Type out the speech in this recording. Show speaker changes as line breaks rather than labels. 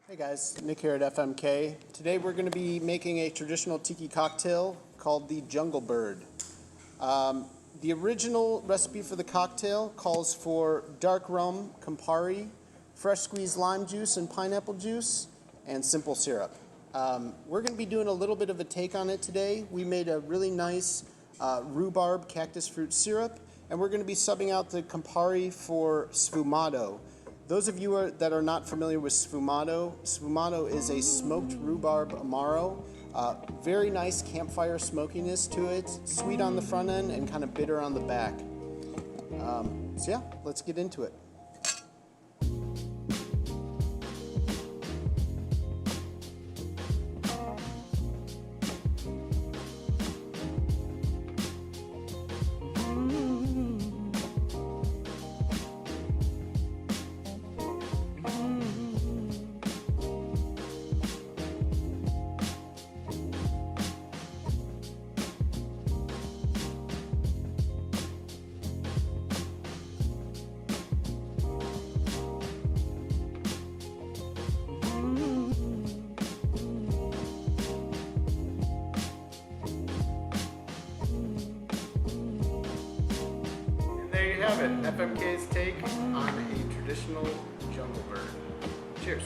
Hey guys, Nick here at FMK. Today we're going to be making a traditional tiki cocktail called the Jungle Bird. The original recipe for the cocktail calls for dark rum, Campari, fresh squeezed lime juice and pineapple juice, and simple syrup. We're going to be doing a little bit of a take on it today. We made a really nice rhubarb cactus fruit syrup, and we're going to be subbing out the Campari for Sfumato. Those of you that are not familiar with Sfumato, Sfumato is a smoked rhubarb Amaro. Very nice campfire smokiness to it, sweet on the front end and kind of bitter on the back. So yeah, let's get into it. There you have it, FMK's take on a traditional jungle bird. Cheers.